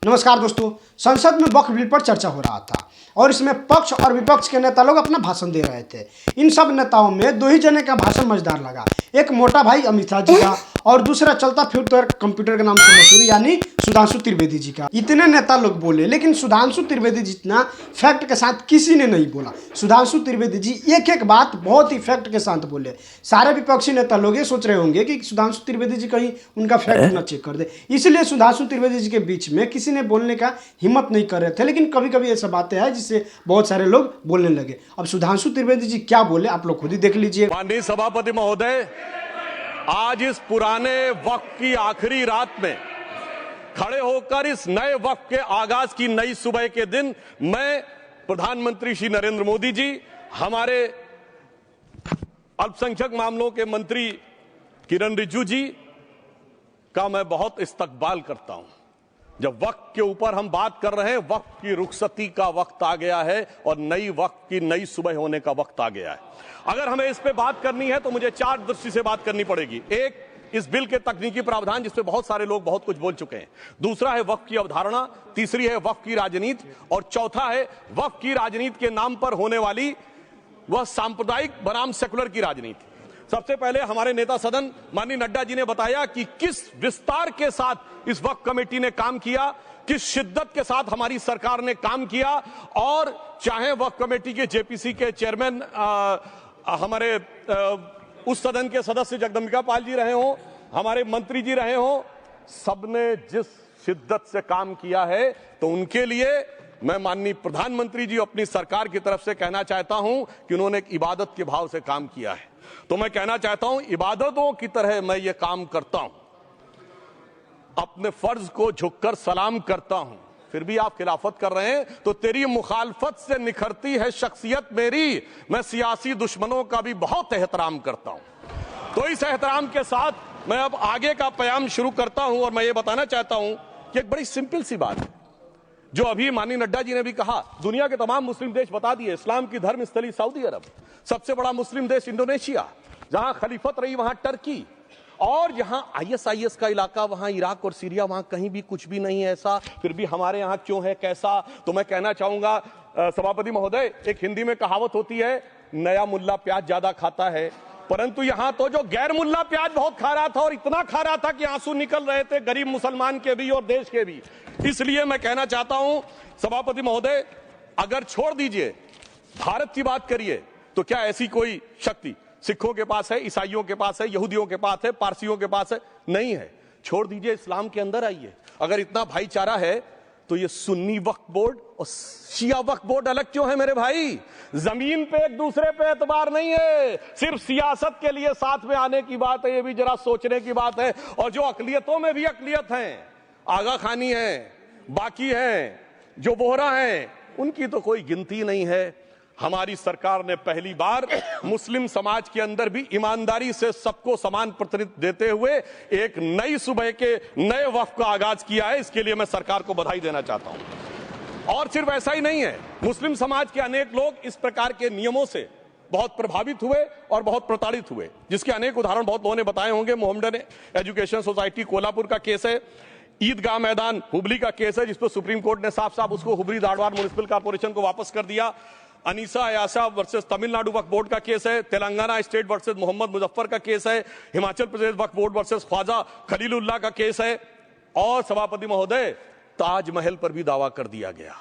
नमस्कार दोस्तों, संसद में वक्फ बिल पर चर्चा हो रहा था और इसमें पक्ष और विपक्ष के नेता लोग अपना भाषण दे रहे थे। इन सब नेताओं में दो ही जने का भाषण मजेदार लगा, एक मोटा भाई अमित शाह जी का और दूसरा चलता फिरता कंप्यूटर के नाम से मशहूर यानी सुधांशु त्रिवेदी जी का। इतने नेता लोग बोले, लेकिन सुधांशु त्रिवेदी जितना फैक्ट के साथ किसी ने नहीं बोला। सुधांशु त्रिवेदी जी एक एक बात बहुत ही फैक्ट के साथ बोले। सारे विपक्षी नेता लोग ये सोच रहे होंगे कि सुधांशु त्रिवेदी जी कहीं उनका फैक्ट न चेक कर दे, इसलिए सुधांशु त्रिवेदी जी के बीच में किसी ने बोलने का हिम्मत नहीं कर रहे थे। लेकिन कभी कभी ऐसा बातें हैं जिससे बहुत सारे लोग बोलने लगे। अब सुधांशु त्रिवेदी जी क्या बोले आप लोग खुद ही देख लीजिए। माननीय सभापति महोदय, आज इस पुराने वक्त की आखिरी रात में खड़े होकर इस नए वक्त के आगाज की नई सुबह के दिन मैं प्रधानमंत्री श्री नरेंद्र मोदी जी, हमारे अल्पसंख्यक मामलों के मंत्री किरण रिजिजू जी का मैं बहुत इस्तकबाल करता हूं। जब वक्त के ऊपर हम बात कर रहे हैं, वक्त की रुखसती का वक्त आ गया है और नई वक्त की नई सुबह होने का वक्त आ गया है। अगर हमें इस पे बात करनी है तो मुझे चार दृष्टि से बात करनी पड़ेगी। एक, इस बिल के तकनीकी प्रावधान जिस पे बहुत सारे लोग बहुत कुछ बोल चुके हैं। दूसरा है वक्त की अवधारणा, तीसरी है वक्त की राजनीति और चौथा है वक्त की राजनीति के नाम पर होने वाली वह सांप्रदायिक बनाम सेकुलर की राजनीति। सबसे पहले हमारे नेता सदन माननीय नड्डा जी ने बताया कि किस विस्तार के साथ इस वक्त कमेटी ने काम किया, किस शिद्दत के साथ हमारी सरकार ने काम किया। और चाहे वक्त कमेटी के जेपीसी के चेयरमैन हमारे उस सदन के सदस्य जगदम्बिका पाल जी रहे हो, हमारे मंत्री जी रहे हो, सबने जिस शिद्दत से काम किया है, तो उनके लिए मैं माननीय प्रधानमंत्री जी अपनी सरकार की तरफ से कहना चाहता हूं कि उन्होंने एक इबादत के भाव से काम किया है। तो मैं कहना चाहता हूं, इबादतों की तरह मैं ये काम करता हूं, अपने फर्ज को झुककर सलाम करता हूं। फिर भी आप खिलाफत कर रहे हैं तो तेरी मुखालफत से निखरती है शख्सियत मेरी। मैं सियासी दुश्मनों का भी बहुत एहतराम करता हूं। तो इस एहतराम के साथ मैं अब आगे का बयान शुरू करता हूं और मैं ये बताना चाहता हूं कि एक बड़ी सिंपल सी बात है जो अभी माननीय नड्डा जी ने भी कहा। दुनिया के तमाम मुस्लिम देश बता दिए, इस्लाम की धर्म स्थली सऊदी अरब, सबसे बड़ा मुस्लिम देश इंडोनेशिया, जहां खलीफत रही वहां टर्की, और जहां आईएसआईएस का इलाका वहां इराक और सीरिया, वहां कहीं भी कुछ भी नहीं है ऐसा। फिर भी हमारे यहां क्यों है कैसा? तो मैं कहना चाहूंगा सभापति महोदय, एक हिंदी में कहावत होती है, नया मुल्ला प्याज ज्यादा खाता है, परंतु यहां तो जो गैर मुल्ला प्याज बहुत खा रहा था और इतना खा रहा था कि आंसू निकल रहे थे गरीब मुसलमान के भी और देश के भी। इसलिए मैं कहना चाहता हूं सभापति महोदय, अगर छोड़ दीजिए भारत की बात करिए तो क्या ऐसी कोई शक्ति सिखों के पास है, ईसाइयों के पास है, यहूदियों के पास है, पारसियों के पास है? नहीं है। छोड़ दीजिए, इस्लाम के अंदर आइए। अगर इतना भाईचारा है तो ये सुन्नी वक्फ बोर्ड और शिया वक्फ बोर्ड अलग क्यों है मेरे भाई? जमीन पे एक दूसरे पे एतबार नहीं है, सिर्फ सियासत के लिए साथ में आने की बात है। ये भी जरा सोचने की बात है। और जो अकलियतों में भी अकलियत है, आगा खानी है, बाकी है, जो बोहरा है, उनकी तो कोई गिनती नहीं है। हमारी सरकार ने पहली बार मुस्लिम समाज के अंदर भी ईमानदारी से सबको समान प्रतिनिधित्व देते हुए एक नई सुबह के नए वक्त का आगाज किया है। इसके लिए मैं सरकार को बधाई देना चाहता हूं। और सिर्फ ऐसा ही नहीं है, मुस्लिम समाज के अनेक लोग इस प्रकार के नियमों से बहुत प्रभावित हुए और बहुत प्रताड़ित हुए, जिसके अनेक उदाहरण बहुत लोगों ने बताए होंगे। मोहम्मडन एजुकेशन सोसाइटी कोल्हापुर का केस है, ईदगाह मैदान हुबली का केस है, जिसको सुप्रीम कोर्ट ने साफ साफ उसको हुबली धारवाड़ म्युनिसिपल कॉर्पोरेशन को वापस कर दिया। अनीसा अयासा वर्सेस तमिलनाडु वक्फ बोर्ड का केस है, तेलंगाना स्टेट वर्सेस मोहम्मद मुजफ्फर का केस है, हिमाचल प्रदेश वक्फ बोर्ड वर्सेस ख्वाजा खलीलुल्लाह का केस है, और सभापति महोदय ताजमहल पर भी दावा कर दिया गया।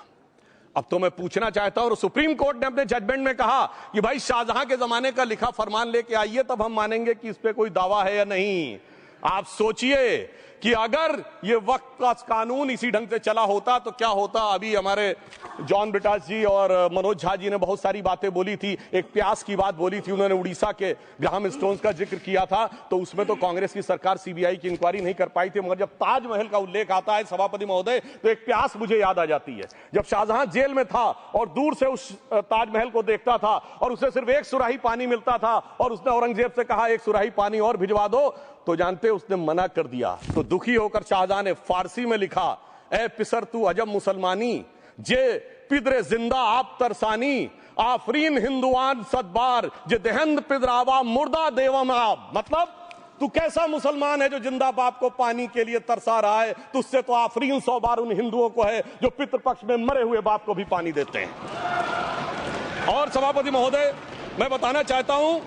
अब तो मैं पूछना चाहता हूं, सुप्रीम कोर्ट ने अपने जजमेंट में कहा कि भाई शाहजहां के जमाने का लिखा फरमान लेके आइए, तब हम मानेंगे कि इस पे कोई दावा है या नहीं। आप सोचिए कि अगर ये वक्त का कानून इसी ढंग से चला होता तो क्या होता। अभी हमारे जॉन ब्रिटास जी और मनोज झा जी ने बहुत सारी बातें बोली थी। एक प्यास की बात बोली थी, उन्होंने उड़ीसा के ग्राहम स्टोन्स का जिक्र किया था, तो उसमें तो कांग्रेस की सरकार सीबीआई की इंक्वायरी नहीं कर पाई थी। मगर जब ताजमहल का उल्लेख आता है सभापति महोदय, तो एक प्यास मुझे याद आ जाती है। जब शाहजहां जेल में था और दूर से उस ताजमहल को देखता था और उसे सिर्फ एक सुराही पानी मिलता था और उसने औरंगजेब से कहा एक सुराही पानी और भिजवा दो, तो जानते उसने मना कर दिया। तो दुखी होकर शाहजहां ने फारसी में लिखा, ए पिसर तू अजब मुसलमानी, जे पिदरे जिंदा आप तरसानी, आफरीन हिंदुआन सदबार, जे देहंद पिदरावा मुर्दा देवम आप। मतलब तू कैसा मुसलमान है जो जिंदा बाप को पानी के लिए तरसा रहा है? तुझसे तो आफरीन 100 बार उन हिंदुओं को है जो पितृपक्ष में मरे हुए बाप को भी पानी देते हैं। और सभापति महोदय, मैं बताना चाहता हूं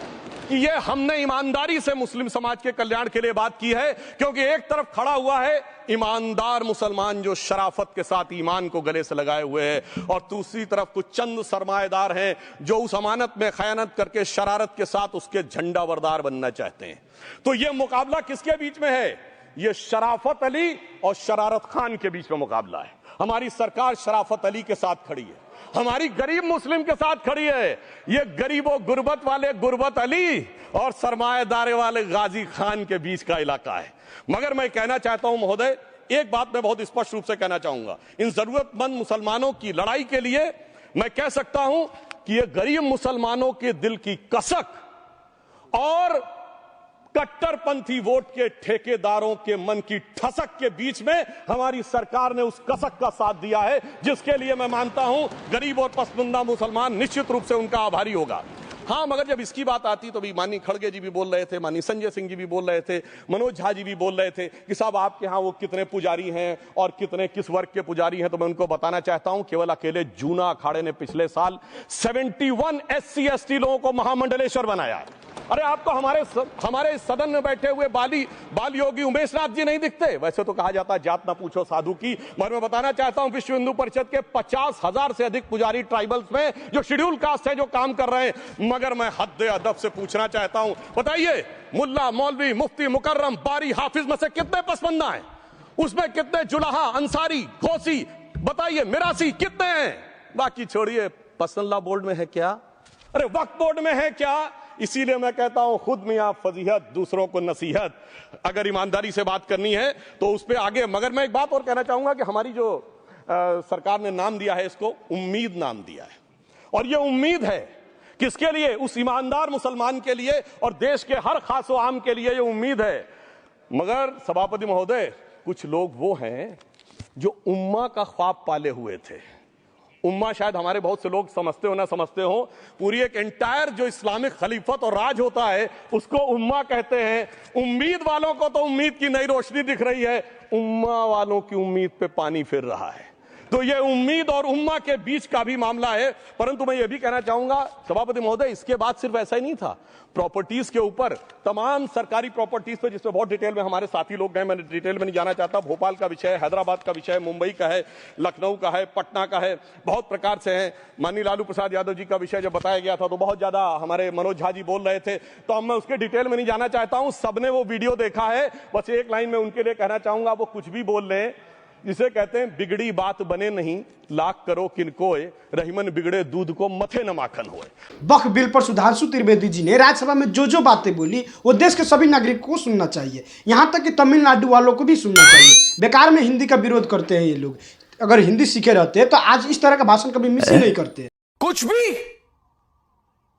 कि ये हमने ईमानदारी से मुस्लिम समाज के कल्याण के लिए बात की है, क्योंकि एक तरफ खड़ा हुआ है ईमानदार मुसलमान जो शराफत के साथ ईमान को गले से लगाए हुए हैं, और दूसरी तरफ कुछ चंद सरमाएदार हैं जो उस अमानत में खयानत करके शरारत के साथ उसके झंडा बरदार बनना चाहते हैं। तो ये मुकाबला किसके बीच में है? ये शराफत अली और शरारत खान के बीच में मुकाबला है। हमारी सरकार शराफत अली के साथ खड़ी है, हमारी गरीब मुस्लिम के साथ खड़ी है। ये गरीबों गुर्बत वाले गुर्बत अली और सरमाएदारे वाले गाजी खान के बीच का इलाका है। मगर मैं कहना चाहता हूं महोदय, एक बात मैं बहुत स्पष्ट रूप से कहना चाहूंगा, इन जरूरतमंद मुसलमानों की लड़ाई के लिए मैं कह सकता हूं कि ये गरीब मुसलमानों के दिल की कसक और कट्टरपंथी वोट के ठेकेदारों के मन की ठसक के बीच में हमारी सरकार ने उस कसक का साथ दिया है, जिसके लिए मैं मानता हूं गरीब और पसमंदा मुसलमान निश्चित रूप से उनका आभारी होगा। हां, मगर जब इसकी बात आती तो भी माननीय खड़गे जी भी बोल रहे थे, माननीय संजय सिंह जी भी बोल रहे थे, मनोज झा जी भी बोल रहे थे कि साहब आपके यहां वो कितने पुजारी हैं और कितने किस वर्ग के पुजारी हैं। तो मैं उनको बताना चाहता हूं, केवल अकेले जूना अखाड़े ने पिछले साल 71 SC ST लोगों को महामंडलेश्वर बनाया। अरे आपको हमारे सदन में बैठे हुए बाल योगी उमेश नाथ जी नहीं दिखते? वैसे तो कहा जाता है जात ना पूछो साधु की, मगर मैं बताना चाहता हूं विश्व हिंदू परिषद के 50,000 से अधिक पुजारी ट्राइबल्स में जो शेड्यूल कास्ट है जो काम कर रहे हैं। मगर मैं हद अदब से पूछना चाहता हूं, बताइए मुल्ला मौलवी मुफ्ती मुकर्रम बारी हाफिज में से कितने पसमंदा हैं? उसमें कितने जुलाहा अंसारी गौसी बताइए मिरासी कितने हैं? बाकी छोड़िए, पसंदला बोर्ड में है क्या? अरे वक्फ बोर्ड में है क्या? इसीलिए मैं कहता हूं खुद मियां फजीहत दूसरों को नसीहत। अगर ईमानदारी से बात करनी है तो उस पर आगे। मगर मैं एक बात और कहना चाहूंगा कि हमारी जो सरकार ने नाम दिया है, इसको उम्मीद नाम दिया है, और ये उम्मीद है किसके लिए? उस ईमानदार मुसलमान के लिए और देश के हर खास व आम के लिए ये उम्मीद है। मगर सभापति महोदय, कुछ लोग वो हैं जो उम्मा का ख्वाब पाले हुए थे। उम्मा शायद हमारे बहुत से लोग समझते हो ना समझते हो, पूरी एक एंटायर जो इस्लामिक खलीफत और राज होता है उसको उम्मा कहते हैं। उम्मीद वालों को तो उम्मीद की नई रोशनी दिख रही है, उम्मा वालों की उम्मीद पे पानी फिर रहा है। तो ये उम्मीद और उम्मा के बीच का भी मामला है। परंतु मैं ये भी कहना चाहूंगा सभापति महोदय, इसके बाद सिर्फ ऐसा ही नहीं था, प्रॉपर्टीज के ऊपर, तमाम सरकारी प्रॉपर्टीज पे जिसमें बहुत डिटेल में हमारे साथी लोग गए, मैं डिटेल में नहीं जाना चाहता। भोपाल का विषय, हैदराबाद का विषय, मुंबई का है, लखनऊ का है, पटना का है, बहुत प्रकार से है। माननीय लालू प्रसाद यादव जी का विषय जब बताया गया था तो बहुत ज्यादा हमारे मनोज झा जी बोल रहे थे, तो अब मैं उसके डिटेल में नहीं जाना चाहता हूं। सबने वो वीडियो देखा है। बस एक लाइन में उनके लिए कहना चाहूंगा, वो कुछ भी बोल रहे, जिसे कहते हैं बिगड़ी बात बने नहीं, लाख करो किनकोए, रहीमन बिगड़े दूध को मथे न माखन होए। वक्फ बिल पर सुधांशु त्रिवेदी जी ने राज्यसभा में जो बातें बोली वो देश के सभी नागरिकों को सुनना चाहिए, यहाँ तक कि तमिलनाडु वालों को भी सुनना चाहिए। बेकार में हिंदी का विरोध करते हैं ये लोग। अगर हिंदी सीखे रहते तो आज इस तरह का भाषण कभी मिस ही नहीं करते।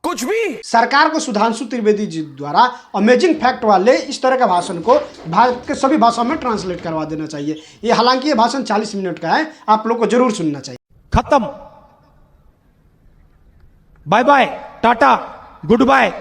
कुछ भी सरकार को सुधांशु त्रिवेदी जी द्वारा अमेजिंग फैक्ट वाले इस तरह का भाषण को भारत के सभी भाषाओं में ट्रांसलेट करवा देना चाहिए। ये हालांकि ये भाषण 40 मिनट का है, आप लोग को जरूर सुनना चाहिए। खत्म, bye bye, tata, good bye.